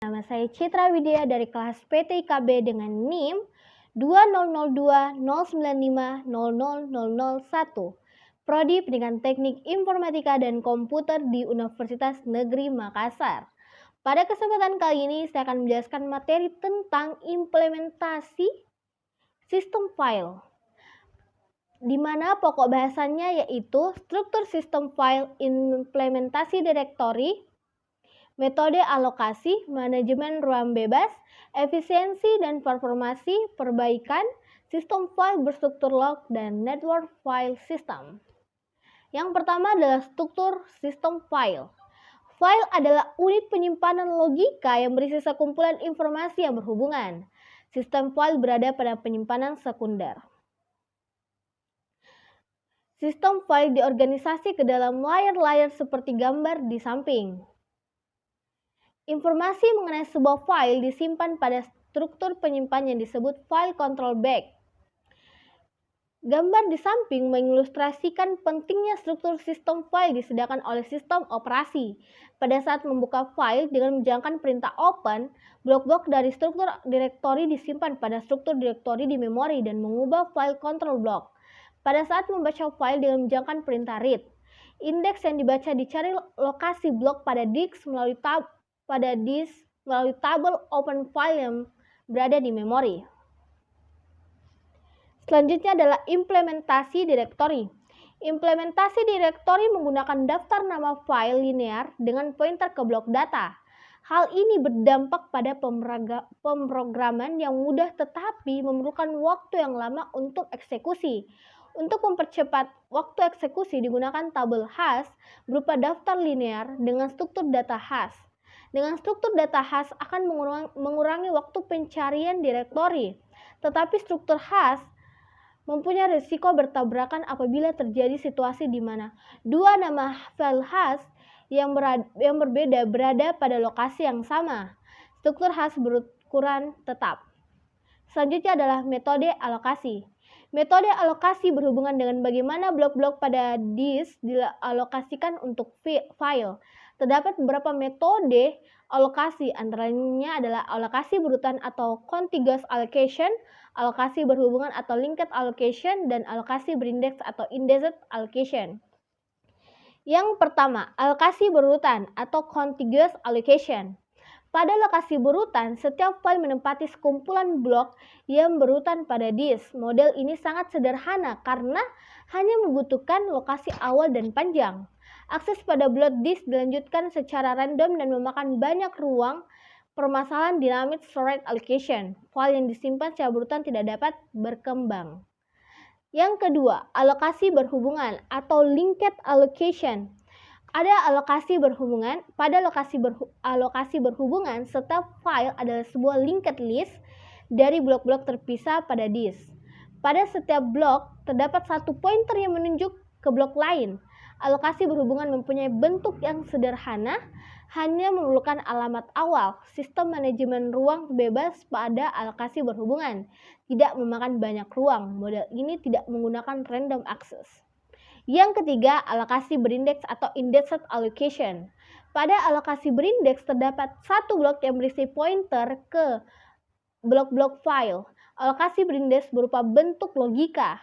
Nama saya Citra Widya dari kelas PT IKB dengan NIM 200209500001. Prodi Pendidikan Teknik Informatika dan Komputer di Universitas Negeri Makassar. Pada kesempatan kali ini saya akan menjelaskan materi tentang implementasi sistem file, di mana pokok bahasannya yaitu struktur sistem file, implementasi direktori, metode alokasi, manajemen ruang bebas, efisiensi dan performasi, perbaikan, sistem file berstruktur log, dan network file system. Yang pertama adalah struktur sistem file. File adalah unit penyimpanan logika yang berisi sekumpulan informasi yang berhubungan. Sistem file berada pada penyimpanan sekunder. Sistem file diorganisasi ke dalam layer-layer seperti gambar di samping. Informasi mengenai sebuah file disimpan pada struktur penyimpan yang disebut file control bag. Gambar di samping mengilustrasikan pentingnya struktur sistem file disediakan oleh sistem operasi. Pada saat membuka file dengan menjalankan perintah open, blok-blok dari struktur direktori disimpan pada struktur direktori di memori dan mengubah file control block. Pada saat membaca file dengan menjalankan perintah read, indeks yang dibaca dicari lokasi blok pada disk melalui tabel open file yang berada di memori. Selanjutnya adalah implementasi direktori. Implementasi direktori menggunakan daftar nama file linear dengan pointer ke blok data. Hal ini berdampak pada pemrograman yang mudah tetapi memerlukan waktu yang lama untuk eksekusi. Untuk mempercepat waktu eksekusi digunakan tabel hash berupa daftar linear dengan struktur data hash. Dengan struktur data hash akan mengurangi waktu pencarian direktori, tetapi struktur hash mempunyai risiko bertabrakan apabila terjadi situasi di mana dua nama file hash yang berbeda berada pada lokasi yang sama. Struktur hash berukuran tetap. Selanjutnya adalah metode alokasi. Metode alokasi berhubungan dengan bagaimana blok-blok pada disk dialokasikan untuk file. Terdapat beberapa metode alokasi, antaranya adalah alokasi berurutan atau contiguous allocation, alokasi berhubungan atau linked allocation, dan alokasi berindeks atau indexed allocation. Yang pertama, alokasi berurutan atau contiguous allocation. Pada alokasi berurutan, setiap file menempati sekumpulan blok yang berurutan pada disk. Model ini sangat sederhana karena hanya membutuhkan lokasi awal dan panjang. Akses pada blok disk dilanjutkan secara random dan memakan banyak ruang. Permasalahan dynamic storage allocation. File yang disimpan secara berurutan tidak dapat berkembang. Yang kedua, alokasi berhubungan atau linked allocation. Ada alokasi berhubungan. Pada alokasi berhubungan, setiap file adalah sebuah linked list dari blok-blok terpisah pada disk. Pada setiap blok terdapat satu pointer yang menunjuk ke blok lain. Alokasi berhubungan mempunyai bentuk yang sederhana, hanya memerlukan alamat awal. Sistem manajemen ruang bebas pada alokasi berhubungan tidak memakan banyak ruang. Model ini tidak menggunakan random access. Yang ketiga, alokasi berindeks atau indexed allocation. Pada alokasi berindeks terdapat satu blok yang berisi pointer ke blok-blok file. Alokasi berindeks berupa bentuk logika.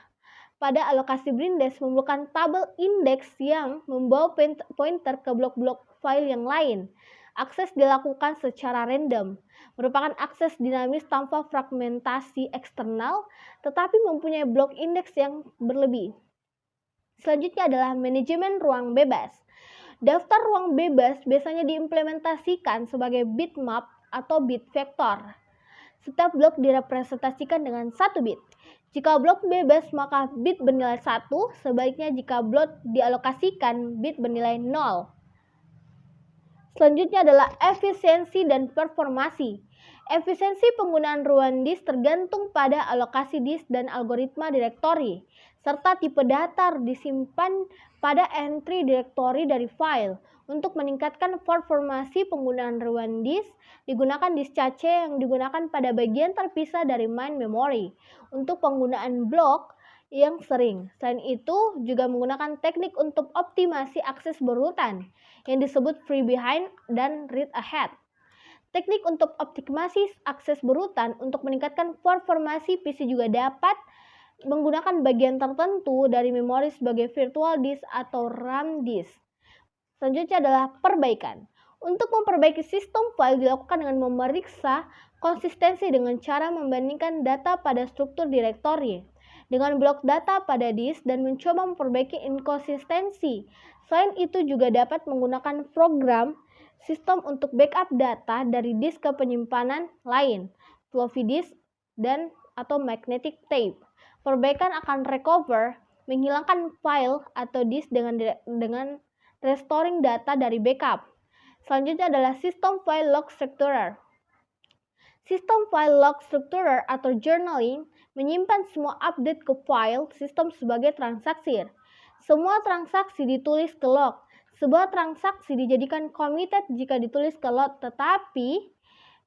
Pada alokasi berindeks memerlukan tabel indeks yang membawa pointer ke blok-blok file yang lain. Akses dilakukan secara random, merupakan akses dinamis tanpa fragmentasi eksternal, tetapi mempunyai blok indeks yang berlebih. Selanjutnya adalah manajemen ruang bebas. Daftar ruang bebas biasanya diimplementasikan sebagai bitmap atau bit vektor. Setiap blok direpresentasikan dengan 1 bit. Jika blok bebas maka bit bernilai 1, sebaliknya jika blok dialokasikan bit bernilai 0. Selanjutnya adalah efisiensi dan performasi. Efisiensi penggunaan ruang disk tergantung pada alokasi disk dan algoritma direktori, serta tipe data disimpan pada entry direktori dari file. Untuk meningkatkan performasi penggunaan ruang disk, digunakan disk cache yang digunakan pada bagian terpisah dari main memory untuk penggunaan blok yang sering. Selain itu, juga menggunakan teknik untuk optimasi akses berurutan yang disebut free behind dan read ahead. Teknik untuk optimasi akses berurutan untuk meningkatkan performasi PC juga dapat menggunakan bagian tertentu dari memori sebagai virtual disk atau RAM disk. Selanjutnya adalah perbaikan. Untuk memperbaiki sistem file dilakukan dengan memeriksa konsistensi dengan cara membandingkan data pada struktur direktori dengan blok data pada disk dan mencoba memperbaiki inkonsistensi. Selain itu juga dapat menggunakan program sistem untuk backup data dari disk ke penyimpanan lain, floppy disk dan atau magnetic tape. Perbaikan akan recover, menghilangkan file atau disk dengan restoring data dari backup. Selanjutnya adalah sistem file log structurer. Sistem file log structurer atau journaling menyimpan semua update ke file sistem sebagai transaksi. Semua transaksi ditulis ke log. Sebuah transaksi dijadikan committed jika ditulis ke log, tetapi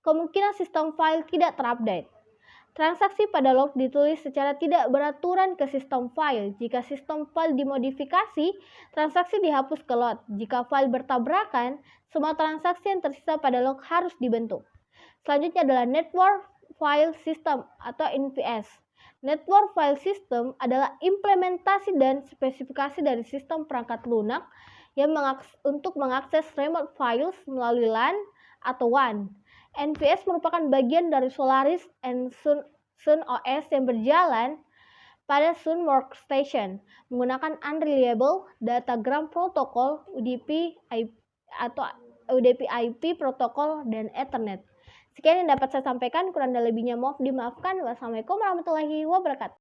kemungkinan sistem file tidak terupdate. Transaksi pada log ditulis secara tidak beraturan ke sistem file. Jika sistem file dimodifikasi, transaksi dihapus ke log. Jika file bertabrakan, semua transaksi yang tersisa pada log harus dibentuk. Selanjutnya adalah Network File System atau NFS. Network File System adalah implementasi dan spesifikasi dari sistem perangkat lunak yang untuk mengakses remote files melalui LAN atau WAN. NFS merupakan bagian dari Solaris and Sun OS yang berjalan pada Sun Workstation menggunakan Unreliable Datagram Protocol (UDP) atau UDP IP protokol dan Ethernet. Sekian yang dapat saya sampaikan, kurang dan lebihnya mohon dimaafkan. Wassalamualaikum warahmatullahi wabarakatuh.